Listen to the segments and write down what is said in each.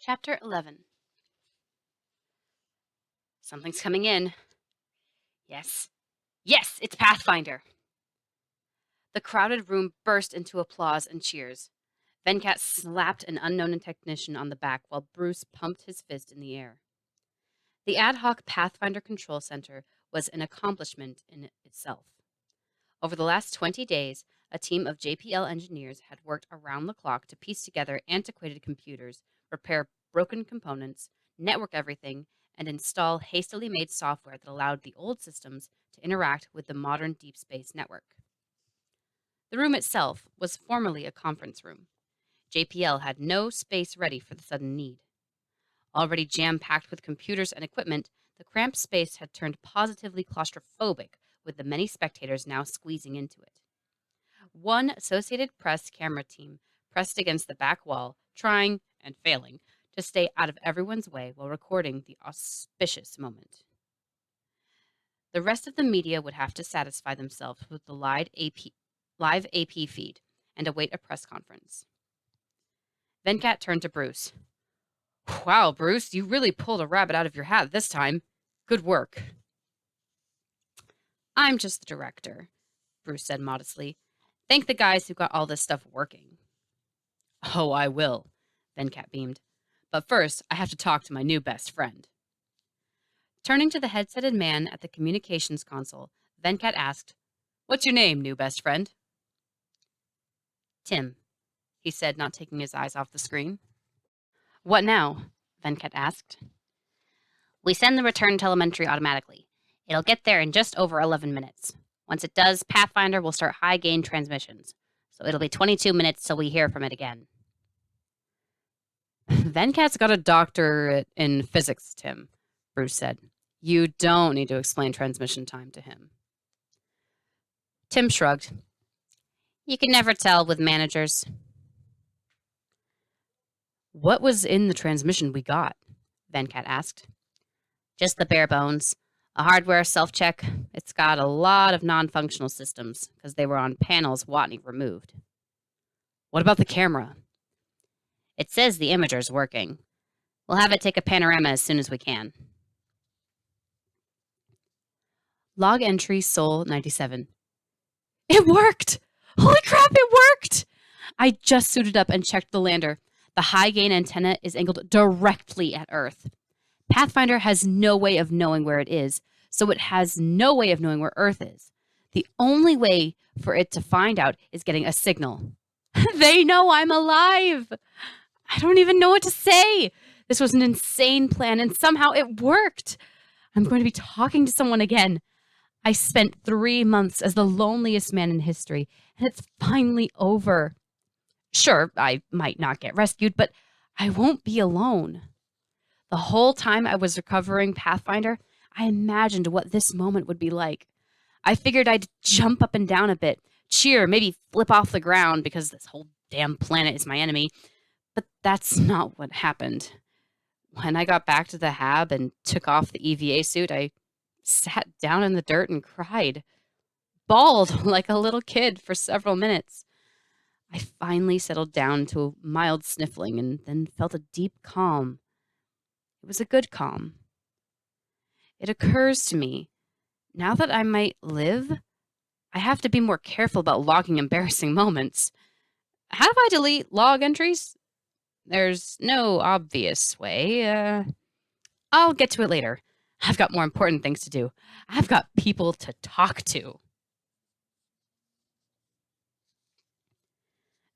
Chapter 11. Something's coming in. Yes. Yes, it's Pathfinder. The crowded room burst into applause and cheers. Venkat slapped an unknown technician on the back while Bruce pumped his fist in the air. The ad hoc Pathfinder Control Center was an accomplishment in itself. Over the last 20 days, a team of JPL engineers had worked around the clock to piece together antiquated computers, repair broken components, network everything, and install hastily made software that allowed the old systems to interact with the modern deep space network. The room itself was formerly a conference room. JPL had no space ready for the sudden need. Already jam-packed with computers and equipment, the cramped space had turned positively claustrophobic, with the many spectators now squeezing into it. One Associated Press camera team pressed against the back wall, trying, and failing, to stay out of everyone's way while recording the auspicious moment. The rest of the media would have to satisfy themselves with the live AP feed and await a press conference. Venkat turned to Bruce. Wow, Bruce, you really pulled a rabbit out of your hat this time. Good work. I'm just the director, Bruce said modestly. Thank the guys who got all this stuff working. Oh, I will, Venkat beamed. But first, I have to talk to my new best friend. Turning to the headsetted man at the communications console, Venkat asked, What's your name, new best friend? Tim, he said, not taking his eyes off the screen. What now? Venkat asked. We send the return telemetry automatically. It'll get there in just over 11 minutes. Once it does, Pathfinder will start high-gain transmissions. So it'll be 22 minutes till we hear from it again. Venkat's got a doctorate in physics, Tim, Bruce said. You don't need to explain transmission time to him. Tim shrugged. You can never tell with managers. What was in the transmission we got? Venkat asked. Just the bare bones. A hardware self-check. It's got a lot of non-functional systems, because they were on panels Watney removed. What about the camera? It says the imager's working. We'll have it take a panorama as soon as we can. Log entry Sol 97. It worked! Holy crap, it worked! I just suited up and checked the lander. The high-gain antenna is angled directly at Earth. Pathfinder has no way of knowing where it is, so it has no way of knowing where Earth is. The only way for it to find out is getting a signal. They know I'm alive! I don't even know what to say. This was an insane plan, and somehow it worked. I'm going to be talking to someone again. I spent 3 months as the loneliest man in history, and it's finally over. Sure, I might not get rescued, but I won't be alone. The whole time I was recovering Pathfinder, I imagined what this moment would be like. I figured I'd jump up and down a bit, cheer, maybe flip off the ground because this whole damn planet is my enemy. But that's not what happened. When I got back to the hab and took off the EVA suit, I sat down in the dirt and cried. Bawled like a little kid for several minutes. I finally settled down to a mild sniffling and then felt a deep calm. It was a good calm. It occurs to me, now that I might live, I have to be more careful about logging embarrassing moments. How do I delete log entries? There's no obvious way. I'll get to it later. I've got more important things to do. I've got people to talk to.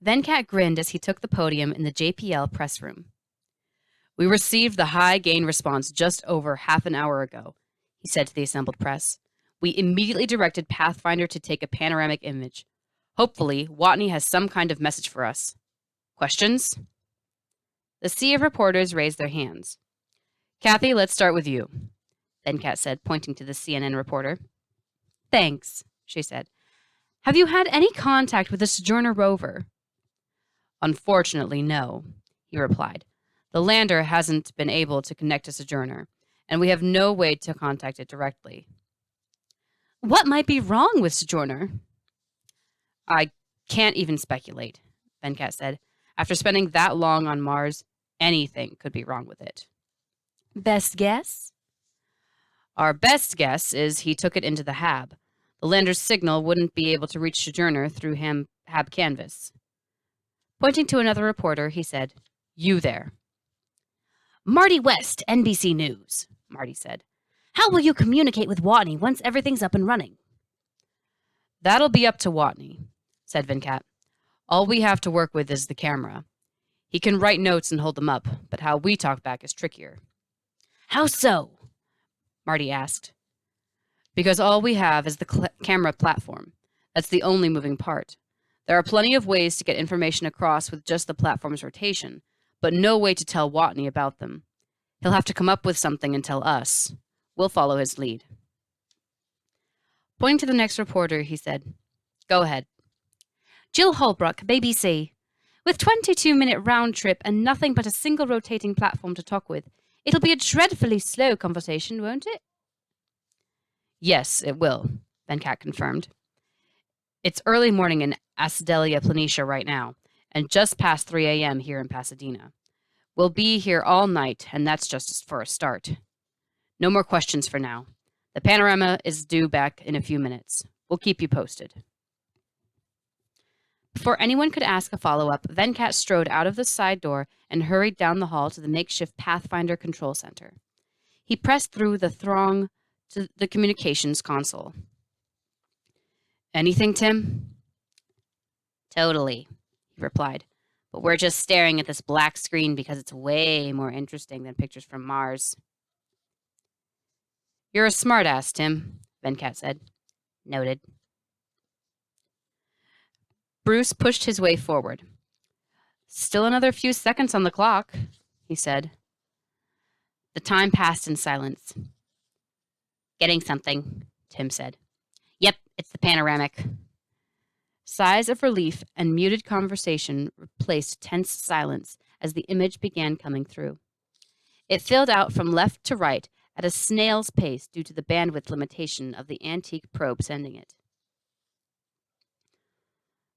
Venkat grinned as he took the podium in the JPL press room. We received the high-gain response just over half an hour ago, he said to the assembled press. We immediately directed Pathfinder to take a panoramic image. Hopefully, Watney has some kind of message for us. Questions? The sea of reporters raised their hands. Kathy, let's start with you, Venkat said, pointing to the CNN reporter. Thanks, she said. Have you had any contact with the Sojourner rover? Unfortunately, no, he replied. The lander hasn't been able to connect to Sojourner, and we have no way to contact it directly. What might be wrong with Sojourner? I can't even speculate, Venkat said. After spending that long on Mars, Anything could be wrong with it. Best guess? Our best guess is he took it into the HAB. The lander's signal wouldn't be able to reach Sojourner through HAB canvas. Pointing to another reporter, he said, "You there." Marty West, NBC News, Marty said. How will you communicate with Watney once everything's up and running? That'll be up to Watney, said Venkat. All we have to work with is the camera. He can write notes and hold them up, but how we talk back is trickier. How so? Marty asked. Because all we have is the camera platform. That's the only moving part. There are plenty of ways to get information across with just the platform's rotation, but no way to tell Watney about them. He'll have to come up with something and tell us. We'll follow his lead. Pointing to the next reporter, he said, "Go ahead." Jill Holbrook, BBC. With 22-minute round trip and nothing but a single rotating platform to talk with, it'll be a dreadfully slow conversation, won't it? Yes, it will, Venkat confirmed. It's early morning in Acidelia Planitia right now, and just past 3 a.m. here in Pasadena. We'll be here all night, and that's just for a start. No more questions for now. The panorama is due back in a few minutes. We'll keep you posted. Before anyone could ask a follow-up, Venkat strode out of the side door and hurried down the hall to the makeshift Pathfinder control center. He pressed through the throng to the communications console. "Anything, Tim?" "Totally," he replied. "But we're just staring at this black screen because it's way more interesting than pictures from Mars." "You're a smartass, Tim," Venkat said. "Noted." Bruce pushed his way forward. "Still another few seconds on the clock," he said. The time passed in silence. "Getting something," Tim said. "Yep, it's the panoramic." Sighs of relief and muted conversation replaced tense silence as the image began coming through. It filled out from left to right at a snail's pace due to the bandwidth limitation of the antique probe sending it.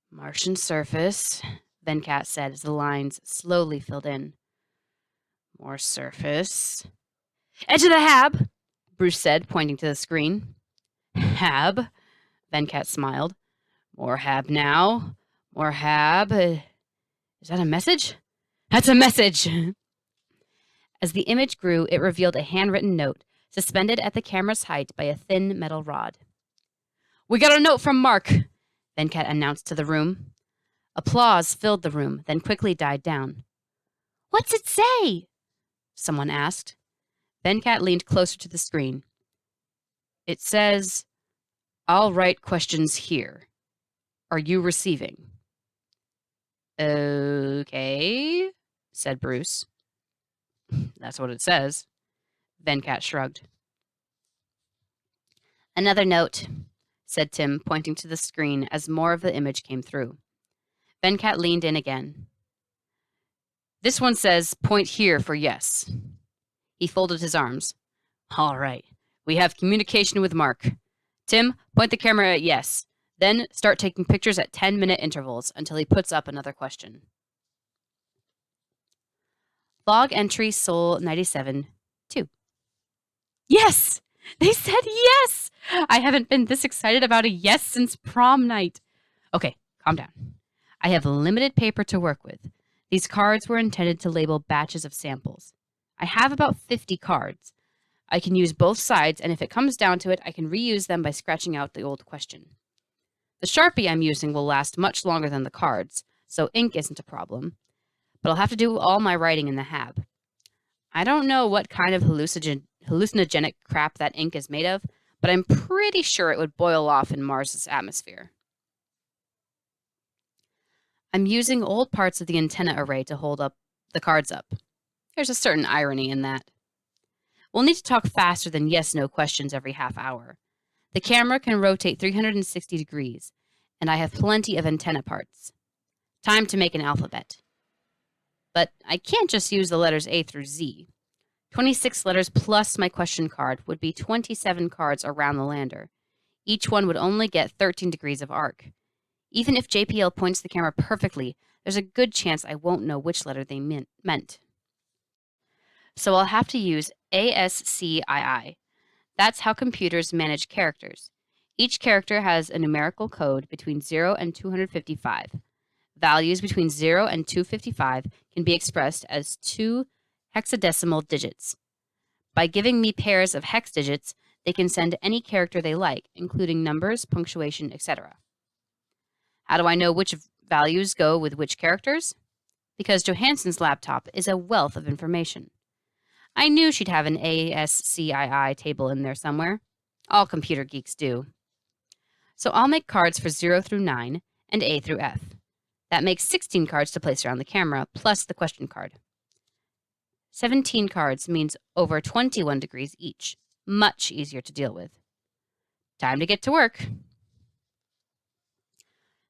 "Martian surface," Venkat said as the lines slowly filled in. "More surface." "Edge of the HAB," Bruce said, pointing to the screen. "HAB?" Venkat smiled. "More HAB now. More HAB. Is that a message?" "That's a message!" As the image grew, it revealed a handwritten note, suspended at the camera's height by a thin metal rod. "We got a note from Mark," Venkat announced to the room. Applause filled the room, then quickly died down. "What's it say?" someone asked. Venkat leaned closer to the screen. "It says, 'I'll write questions here. Are you receiving?'" "Okay," said Bruce. "That's what it says." Venkat shrugged. "Another note," said Tim, pointing to the screen as more of the image came through. Venkat leaned in again. "This one says, 'Point here for yes.'" He folded his arms. "All right. We have communication with Mark. Tim, point the camera at yes. Then start taking pictures at 10-minute intervals until he puts up another question." Log entry Sol 97 2. Yes! They said yes! I haven't been this excited about a yes since prom night. Okay, calm down. I have limited paper to work with. These cards were intended to label batches of samples. I have about 50 cards. I can use both sides, and if it comes down to it, I can reuse them by scratching out the old question. The Sharpie I'm using will last much longer than the cards, so ink isn't a problem. But I'll have to do all my writing in the HAB. I don't know what kind of hallucinogenic crap that ink is made of, but I'm pretty sure it would boil off in Mars's atmosphere. I'm using old parts of the antenna array to hold up the cards up. There's a certain irony in that. We'll need to talk faster than yes-no questions every half hour. The camera can rotate 360 degrees, and I have plenty of antenna parts. Time to make an alphabet. But I can't just use the letters A through Z. 26 letters plus my question card would be 27 cards around the lander. Each one would only get 13 degrees of arc. Even if JPL points the camera perfectly, there's a good chance I won't know which letter they meant. So I'll have to use ASCII. That's how computers manage characters. Each character has a numerical code between 0 and 255. Values between 0 and 255 can be expressed as 2 hexadecimal digits. By giving me pairs of hex digits, they can send any character they like, including numbers, punctuation, etc. How do I know which values go with which characters? Because Johansson's laptop is a wealth of information. I knew she'd have an ASCII table in there somewhere. All computer geeks do. So I'll make cards for 0 through 9 and A through F. That makes 16 cards to place around the camera, plus the question card. 17 cards means over 21 degrees each. Much easier to deal with. Time to get to work.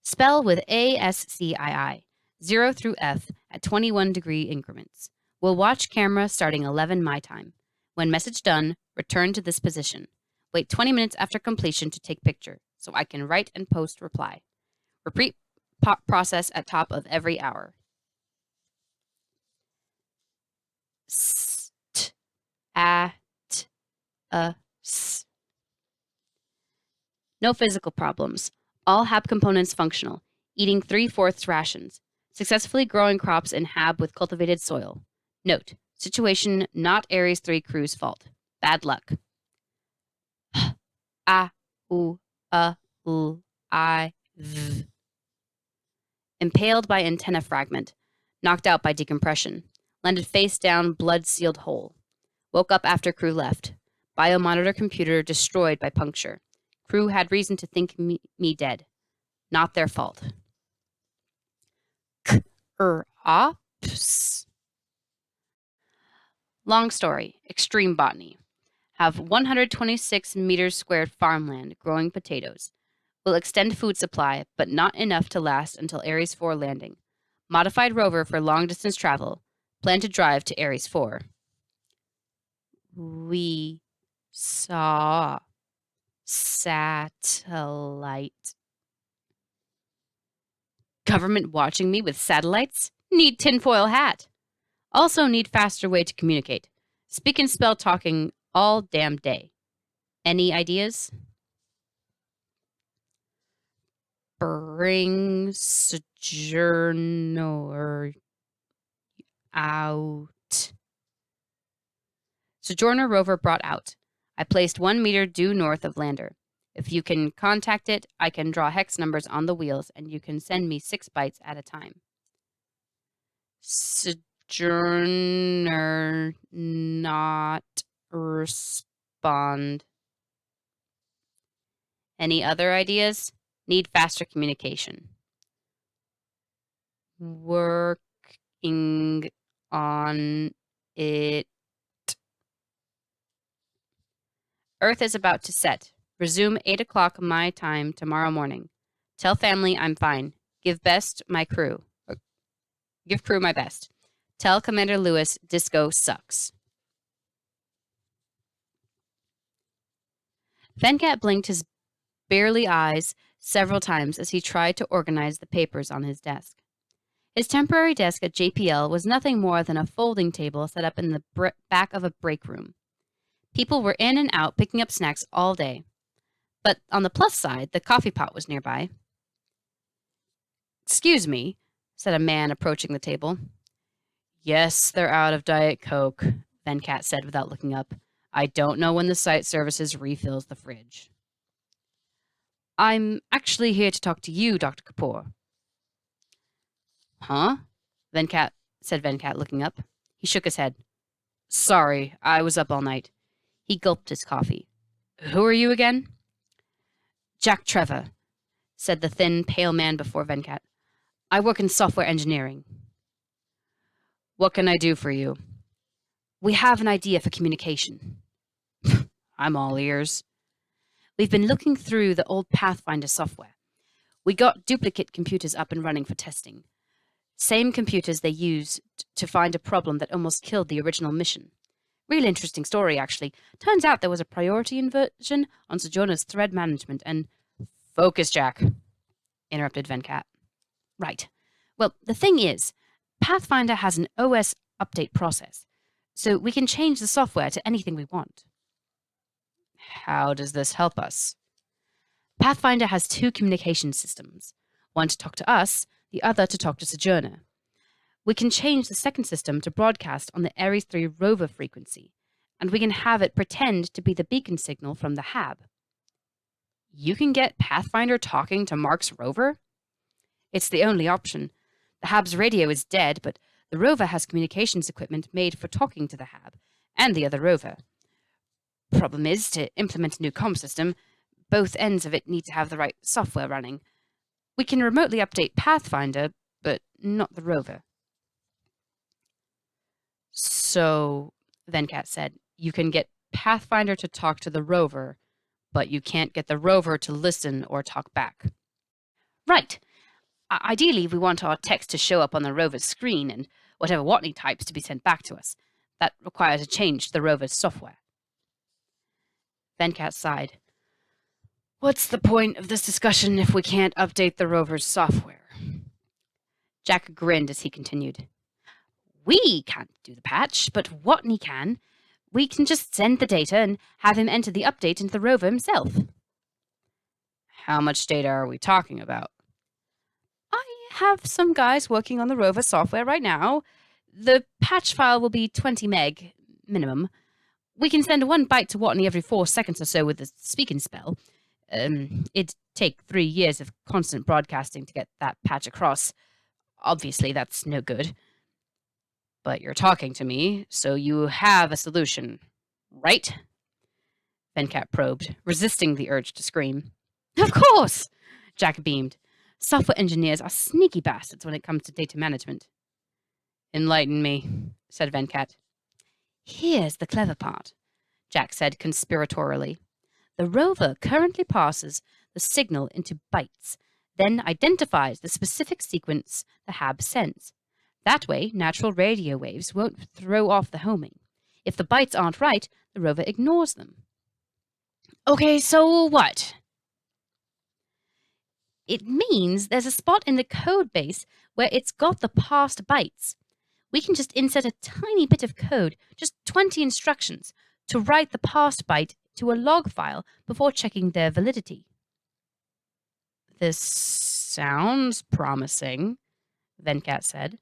Spell with ASCII, 0 through F at 21 degree increments. We'll watch camera starting 11 my time. When message done, return to this position. Wait 20 minutes after completion to take picture, so I can write and post reply. Repeat process at top of every hour. St, at, s. No physical problems. All HAB components functional. Eating 3/4 rations. Successfully growing crops in HAB with cultivated soil. Note, situation not Ares 3 crew's fault. Bad luck. A, U, L, I, V. Impaled by antenna fragment. Knocked out by decompression. Landed face down, blood-sealed hole. Woke up after crew left. Biomonitor computer destroyed by puncture. Crew had reason to think me dead. Not their fault. Ops. Long story. Extreme botany. Have 126 meters squared farmland growing potatoes. Will extend food supply, but not enough to last until Ares 4 landing. Modified rover for long distance travel. Plan to drive to Ares 4. We saw satellite. Government watching me with satellites? Need tinfoil hat. Also need faster way to communicate. Speak and spell talking all damn day. Any ideas? Bring Sojourner out. Sojourner rover brought out. I placed 1 meter due north of lander. If you can contact it, I can draw hex numbers on the wheels and you can send me 6 bytes at a time. Sojourner not respond. Any other ideas? Need faster communication. Working on it. Earth is about to set. Resume 8 o'clock my time tomorrow morning. Tell family I'm fine. Give crew my best. Tell Commander Lewis disco sucks. Venkat blinked his barely eyes several times as he tried to organize the papers on his desk. His temporary desk at JPL was nothing more than a folding table set up in the back of a break room. People were in and out picking up snacks all day. But on the plus side, the coffee pot was nearby. "Excuse me," said a man approaching the table. "Yes, they're out of Diet Coke," Venkat said without looking up. "I don't know when the site services refills the fridge." "I'm actually here to talk to you, Dr. Kapoor." "Huh?" said Venkat, looking up. He shook his head. "Sorry, I was up all night." He gulped his coffee. "Who are you again?" "Jack Trevor," said the thin, pale man before Venkat. "I work in software engineering." "What can I do for you?" "We have an idea for communication." "I'm all ears." "We've been looking through the old Pathfinder software. We got duplicate computers up and running for testing. Same computers they used to find a problem that almost killed the original mission. Real interesting story, actually. Turns out there was a priority inversion on Sojourner's thread management and— "Focus, Jack," interrupted Venkat. "Right. Well, the thing is, Pathfinder has an OS update process. so we can change the software to anything we want. How does this help us? Pathfinder has two communication systems, one to talk to us, the other to talk to Sojourner. We can change the second system to broadcast on the Ares 3 rover frequency, and we can have it pretend to be the beacon signal from the HAB. You can get Pathfinder talking to Mark's rover? It's the only option. The HAB's radio is dead, but the rover has communications equipment made for talking to the HAB and the other rover. Problem is, to implement a new comm system, both ends of it need to have the right software running. We can remotely update Pathfinder, but not the rover. So, Venkat said, you can get Pathfinder to talk to the rover, but you can't get the rover to listen or talk back. Right. Ideally, we want our text to show up on the rover's screen and whatever Watney types to be sent back to us. That requires a change to the rover's software. Venkat sighed. What's the point of this discussion if we can't update the rover's software? Jack grinned as he continued. We can't do the patch, but Watney can. We can just send the data and have him enter the update into the rover himself. How much data are we talking about? I have some guys working on the rover software right now. The patch file will be 20 meg, minimum. We can send 1 byte to Watney every 4 seconds or so with a speaking spell. It'd take 3 years of constant broadcasting to get that patch across. Obviously, that's no good. But you're talking to me, so you have a solution, right? Venkat probed, resisting the urge to scream. Of course, Jack beamed. Software engineers are sneaky bastards when it comes to data management. Enlighten me, said Venkat. Here's the clever part, Jack said conspiratorially. The rover currently passes the signal into bytes, then identifies the specific sequence the HAB sends. That way, natural radio waves won't throw off the homing. If the bytes aren't right, the rover ignores them. Okay, so what? It means there's a spot in the code base where it's got the passed bytes. We can just insert a tiny bit of code, just 20 instructions, to write the passed byte to a log file before checking their validity. This sounds promising, Venkat said.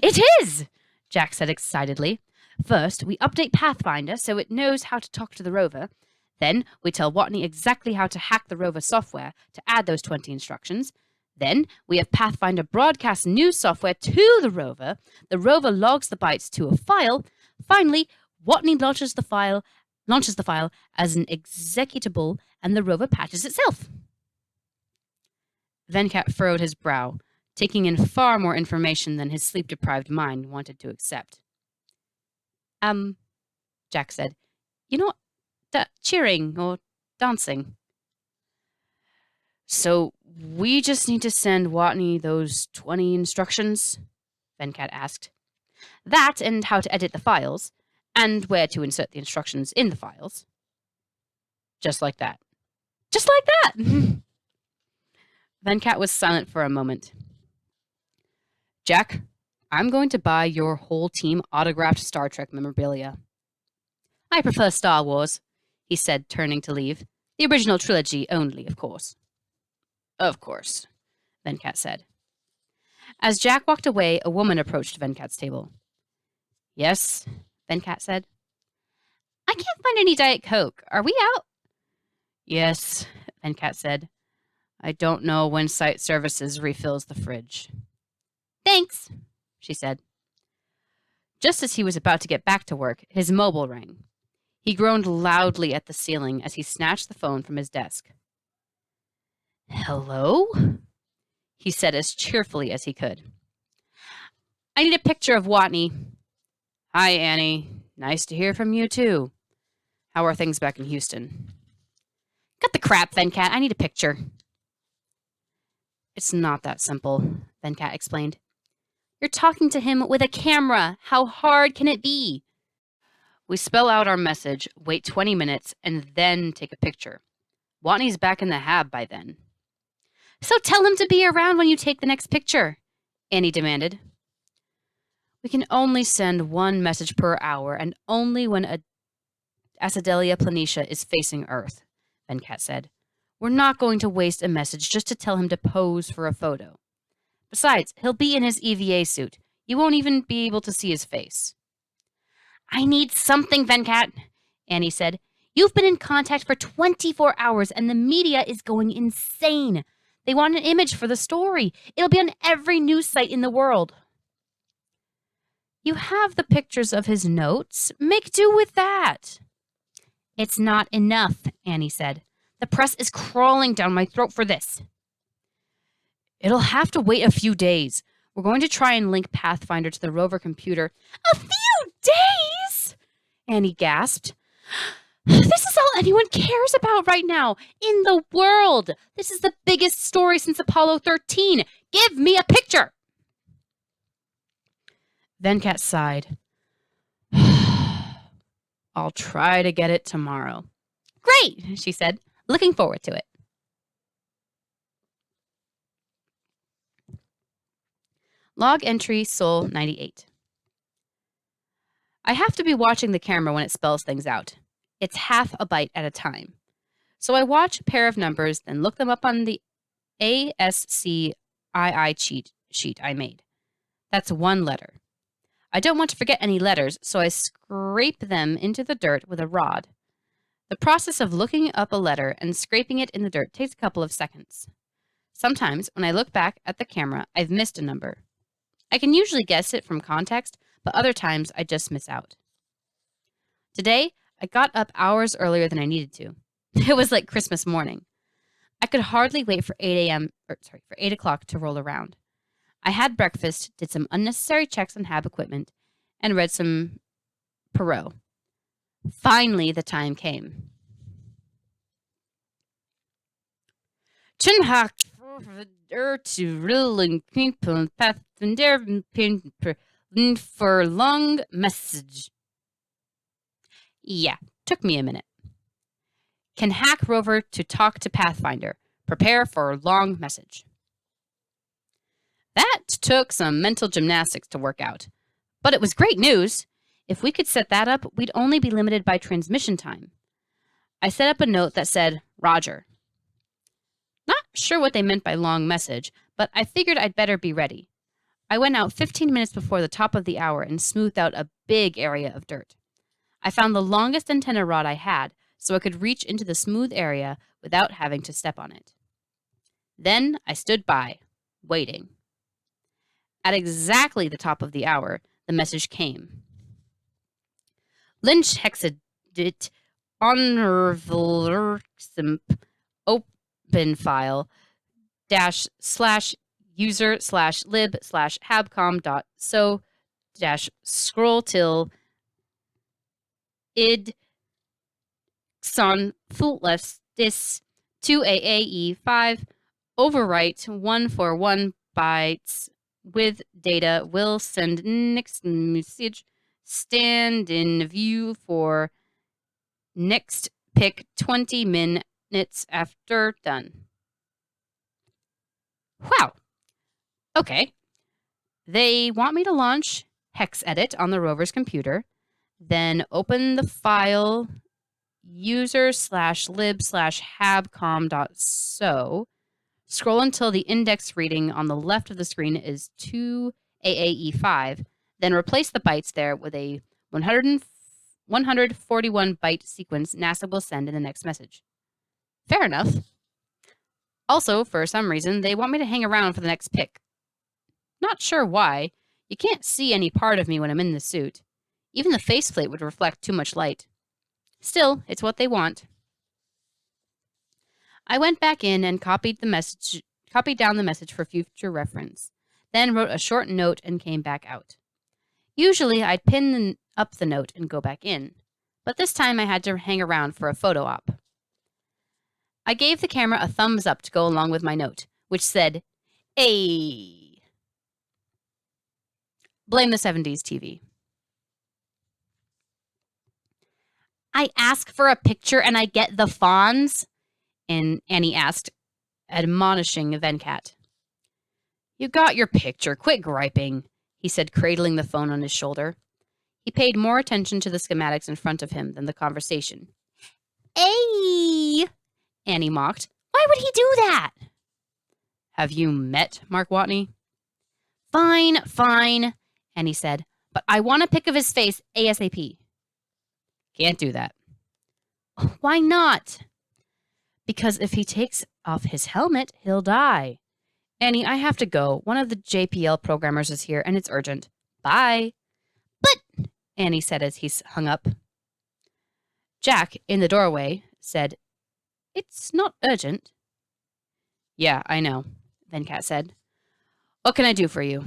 It is, Jack said excitedly. First, we update Pathfinder so it knows how to talk to the rover. Then, we tell Watney exactly how to hack the rover software to add those 20 instructions. Then, we have Pathfinder broadcast new software to the rover. The rover logs the bytes to a file. Finally, Watney launches the file as an executable, and the rover patches itself. Venkat furrowed his brow, taking in far more information than his sleep-deprived mind wanted to accept. Jack said, you know, cheering or dancing. So we just need to send Watney those 20 instructions? Venkat asked. That and how to edit the files, and where to insert the instructions in the files. Just like that. Just like that! Venkat was silent for a moment. Jack, I'm going to buy your whole team autographed Star Trek memorabilia. I prefer Star Wars, he said, turning to leave. The original trilogy only, of course. Of course, Venkat said. As Jack walked away, a woman approached Venkat's table. Yes, Venkat said. I can't find any Diet Coke. Are we out? Yes, Venkat said. I don't know when Site Services refills the fridge. Thanks, she said. Just as he was about to get back to work, his mobile rang. He groaned loudly at the ceiling as he snatched the phone from his desk. Hello? He said as cheerfully as he could. I need a picture of Watney. Hi, Annie. Nice to hear from you, too. How are things back in Houston? Cut the crap, Venkat. I need a picture. It's not that simple, Venkat explained. You're talking to him with a camera. How hard can it be? We spell out our message, wait 20 minutes, and then take a picture. Watney's back in the HAB by then. So tell him to be around when you take the next picture, Annie demanded. We can only send one message per hour, and only when Acidelia planitia is facing Earth, Venkat said. We're not going to waste a message just to tell him to pose for a photo. Besides, he'll be in his EVA suit. You won't even be able to see his face. I need something, Venkat, Annie said. You've been in contact for 24 hours, and the media is going insane. They want an image for the story. It'll be on every news site in the world. You have the pictures of his notes. Make do with that. It's not enough, Annie said. The press is crawling down my throat for this. It'll have to wait a few days. We're going to try and link Pathfinder to the rover computer. A few days? Annie gasped. This is all anyone cares about right now in the world. This is the biggest story since Apollo 13. Give me a picture. Venkat sighed. I'll try to get it tomorrow. Great, she said, looking forward to it. Log entry Sol 98. I have to be watching the camera when it spells things out. It's half a byte at a time. So I watch a pair of numbers, then look them up on the ASCII cheat sheet I made. That's one letter. I don't want to forget any letters, so I scrape them into the dirt with a rod. The process of looking up a letter and scraping it in the dirt takes a couple of seconds. Sometimes, when I look back at the camera, I've missed a number. I can usually guess it from context, but other times I just miss out. Today, I got up hours earlier than I needed to. It was like Christmas morning. I could hardly wait for 8 o'clock to roll around. I had breakfast, did some unnecessary checks on Hab equipment, and read some Perot. Finally, the time came. Chinhak for long message. Yeah, took me a minute. Can hack rover to talk to Pathfinder. Prepare for long message. That took some mental gymnastics to work out. But it was great news. If we could set that up, we'd only be limited by transmission time. I set up a note that said, Roger. Not sure what they meant by long message, but I figured I'd better be ready. I went out 15 minutes before the top of the hour and smoothed out a big area of dirt. I found the longest antenna rod I had, so I could reach into the smooth area without having to step on it. Then I stood by, waiting. At exactly the top of the hour, the message came. Lynch hexadit honorvlrximp open file /user/lib/habcom.so-scroll till id xon fultleftis 2AAE5 overwrite 141 bytes with data will send next message stand in view for next pick 20 minutes after done. Wow. Okay. They want me to launch HexEdit on the rover's computer, then open the file user/lib/habcom.so, scroll until the index reading on the left of the screen is 2AAE5, then replace the bytes there with a 141 byte sequence NASA will send in the next message. Fair enough. Also, for some reason, they want me to hang around for the next pick. Not sure why. You can't see any part of me when I'm in the suit. Even the faceplate would reflect too much light. Still, it's what they want. I went back in and copied down the message for future reference, then wrote a short note and came back out. Usually, I'd pin up the note and go back in, but this time I had to hang around for a photo op. I gave the camera a thumbs up to go along with my note, which said, "Ay." Blame the 70s TV. I ask for a picture and I get the fawns? And Annie asked, admonishing Venkat. You got your picture. Quit griping, he said, cradling the phone on his shoulder. He paid more attention to the schematics in front of him than the conversation. Hey! Annie mocked. Why would he do that? Have you met Mark Watney? Fine, Annie said, but I want a pic of his face ASAP. Can't do that. Why not? Because if he takes off his helmet, he'll die. Annie, I have to go. One of the JPL programmers is here, and it's urgent. Bye. But, Annie said as he hung up. Jack, in the doorway, said, It's not urgent. Yeah, I know, Venkat said. What can I do for you?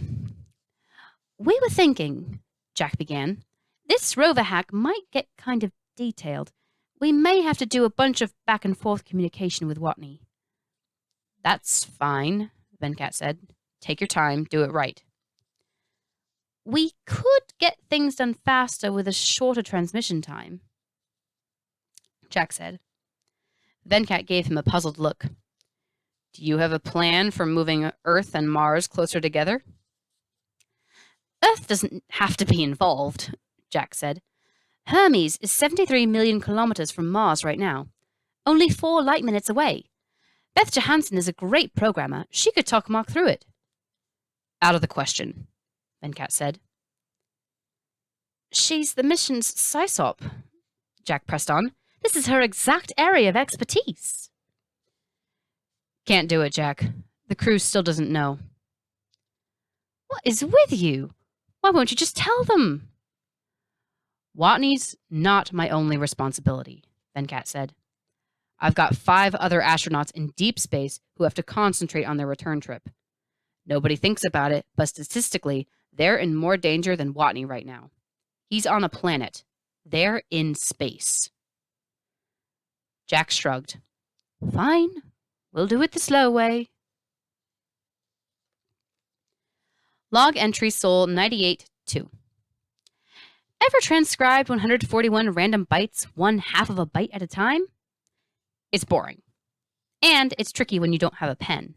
We were thinking, Jack began. This rover hack might get kind of detailed. We may have to do a bunch of back and forth communication with Watney. That's fine, Venkat said. Take your time, do it right. We could get things done faster with a shorter transmission time, Jack said. Venkat gave him a puzzled look. Do you have a plan for moving Earth and Mars closer together? Earth doesn't have to be involved, Jack said. Hermes is 73 million kilometers from Mars right now, only 4 light minutes away. Beth Johansen is a great programmer. She could talk Mark through it. Out of the question, Venkat said. She's the mission's SysOp, Jack pressed on. This is her exact area of expertise. Can't do it, Jack. The crew still doesn't know. What is with you? Why won't you just tell them? Watney's not my only responsibility, Venkat said. I've got 5 other astronauts in deep space who have to concentrate on their return trip. Nobody thinks about it, but statistically, they're in more danger than Watney right now. He's on a planet. They're in space. Jack shrugged. Fine. We'll do it the slow way. Log entry Sol 98-2. Ever transcribed 141 random bytes 1/2 of a byte at a time? It's boring. And it's tricky when you don't have a pen.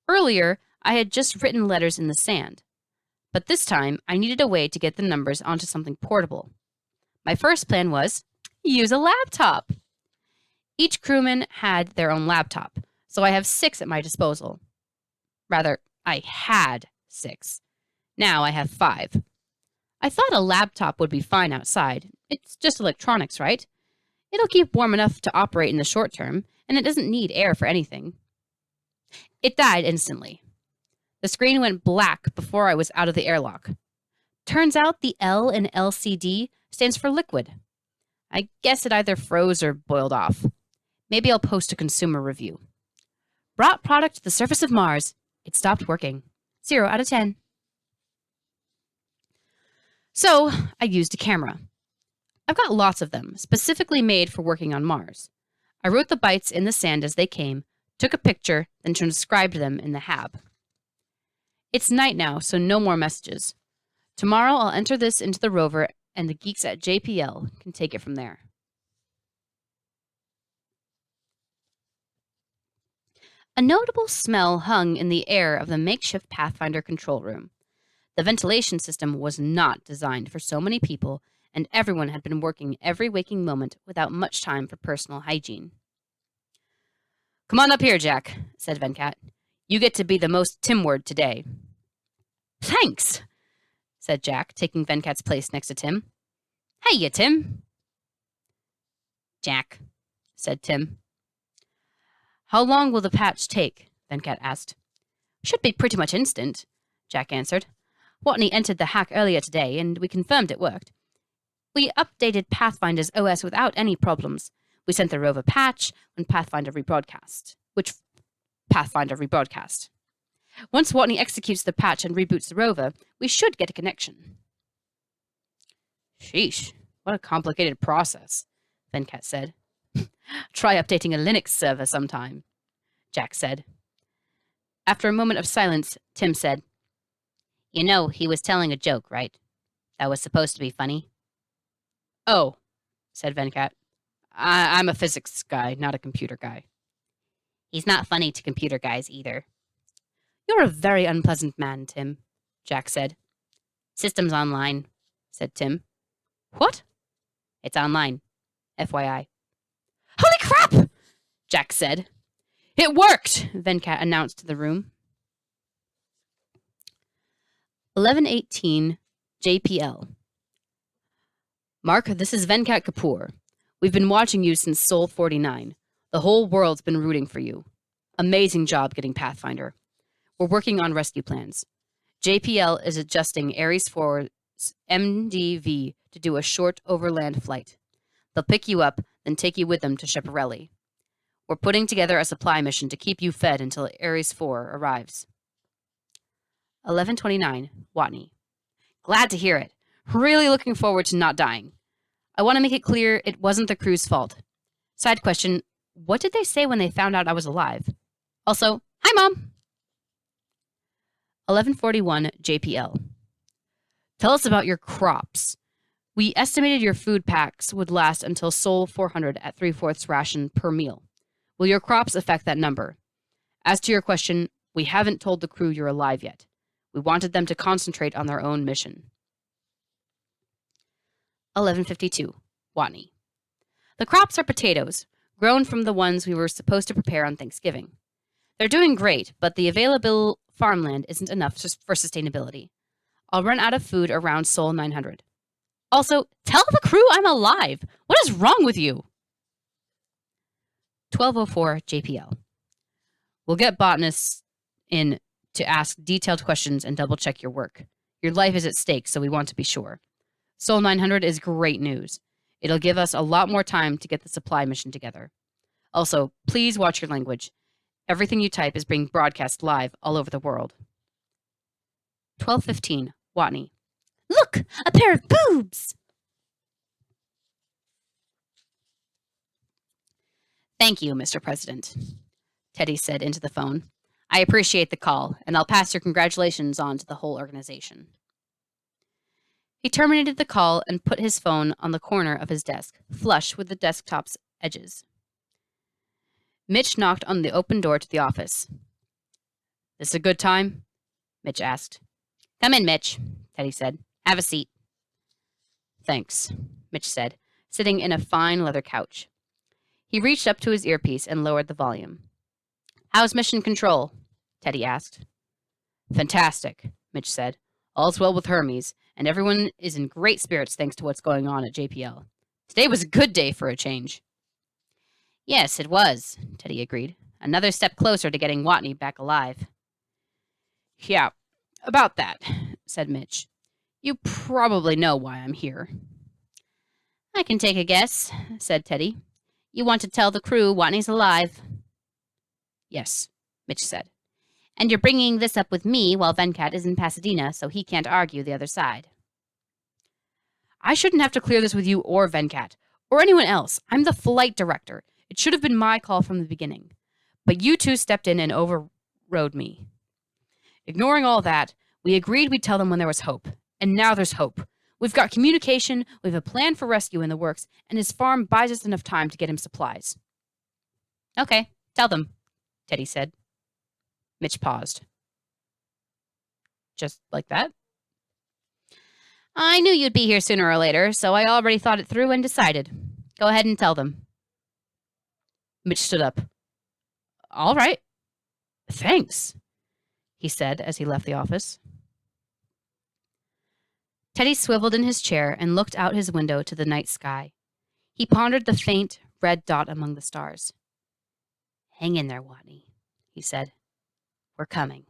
Earlier, I had just written letters in the sand. But this time, I needed a way to get the numbers onto something portable. My first plan was, use a laptop. Each crewman had their own laptop, so I have 6 at my disposal. Rather, I had 6. Now I have 5. I thought a laptop would be fine outside. It's just electronics, right? It'll keep warm enough to operate in the short term, and it doesn't need air for anything. It died instantly. The screen went black before I was out of the airlock. Turns out the L in LCD stands for liquid. I guess it either froze or boiled off. Maybe I'll post a consumer review. Brought product to the surface of Mars. It stopped working. 0 out of 10. So I used a camera. I've got lots of them, specifically made for working on Mars. I wrote the bytes in the sand as they came, took a picture, then transcribed them in the HAB. It's night now, so no more messages. Tomorrow I'll enter this into the rover, and the geeks at JPL can take it from there. A notable smell hung in the air of the makeshift Pathfinder control room. The ventilation system was not designed for so many people, and everyone had been working every waking moment without much time for personal hygiene. Come on up here, Jack, said Venkat. You get to be the most Tim-word today. Thanks, said Jack, taking Venkat's place next to Tim. Hey, you, Tim. Jack, said Tim. How long will the patch take? Venkat asked. Should be pretty much instant, Jack answered. Watney entered the hack earlier today, and we confirmed it worked. We updated Pathfinder's OS without any problems. We sent the rover patch when Pathfinder rebroadcast. Once Watney executes the patch and reboots the rover, we should get a connection. Sheesh, what a complicated process, Venkat said. Try updating a Linux server sometime, Jack said. After a moment of silence, Tim said, You know, he was telling a joke, right? That was supposed to be funny. Oh, said Venkat. I'm a physics guy, not a computer guy. He's not funny to computer guys either. You're a very unpleasant man, Tim, Jack said. System's online, said Tim. What? It's online. FYI. Holy crap! Jack said. It worked, Venkat announced to the room. 11:18 JPL. Mark, this is Venkat Kapoor. We've been watching you since Sol 49. The whole world's been rooting for you. Amazing job getting Pathfinder. We're working on rescue plans. JPL is adjusting Ares 4's MDV to do a short overland flight. They'll pick you up, then take you with them to Schiaparelli. We're putting together a supply mission to keep you fed until Ares 4 arrives. 11:29 Watney. Glad to hear it. Really looking forward to not dying. I want to make it clear it wasn't the crew's fault. Side question, what did they say when they found out I was alive? Also, hi, Mom! 11:41 JPL. Tell us about your crops. We estimated your food packs would last until Sol 400 at 3/4 ration per meal. Will your crops affect that number? As to your question, we haven't told the crew you're alive yet. We wanted them to concentrate on their own mission. 11:52 Watney. The crops are potatoes, grown from the ones we were supposed to prepare on Thanksgiving. They're doing great, but the available farmland isn't enough for sustainability. I'll run out of food around Sol 900. Also, tell the crew I'm alive. What is wrong with you? 12:04 JPL. We'll get botanists in to ask detailed questions and double-check your work. Your life is at stake, so we want to be sure. Sol 900 is great news. It'll give us a lot more time to get the supply mission together. Also, please watch your language. Everything you type is being broadcast live all over the world. 12:15 Watney. Look, a pair of boobs! Thank you, Mr. President, Teddy said into the phone. I appreciate the call, and I'll pass your congratulations on to the whole organization. He terminated the call and put his phone on the corner of his desk, flush with the desktop's edges. Mitch knocked on the open door to the office. This a good time? Mitch asked. Come in, Mitch, Teddy said. Have a seat. Thanks, Mitch said, sitting in a fine leather couch. He reached up to his earpiece and lowered the volume. How's mission control? Teddy asked. Fantastic, Mitch said. All's well with Hermes, and everyone is in great spirits thanks to what's going on at JPL. Today was a good day for a change. Yes, it was, Teddy agreed. Another step closer to getting Watney back alive. Yeah, about that, said Mitch. You probably know why I'm here. I can take a guess, said Teddy. You want to tell the crew Watney's alive. Yes, Mitch said. And you're bringing this up with me while Venkat is in Pasadena, so he can't argue the other side. I shouldn't have to clear this with you or Venkat, or anyone else. I'm the flight director. It should have been my call from the beginning. But you two stepped in and overrode me. Ignoring all that, we agreed we'd tell them when there was hope. And now there's hope. We've got communication, we have a plan for rescue in the works, and his farm buys us enough time to get him supplies. Okay, tell them, Teddy said. Mitch paused. Just like that? I knew you'd be here sooner or later, so I already thought it through and decided. Go ahead and tell them. Mitch stood up. All right. Thanks, he said as he left the office. Teddy swiveled in his chair and looked out his window to the night sky. He pondered the faint red dot among the stars. Hang in there, Watney, he said. We're coming.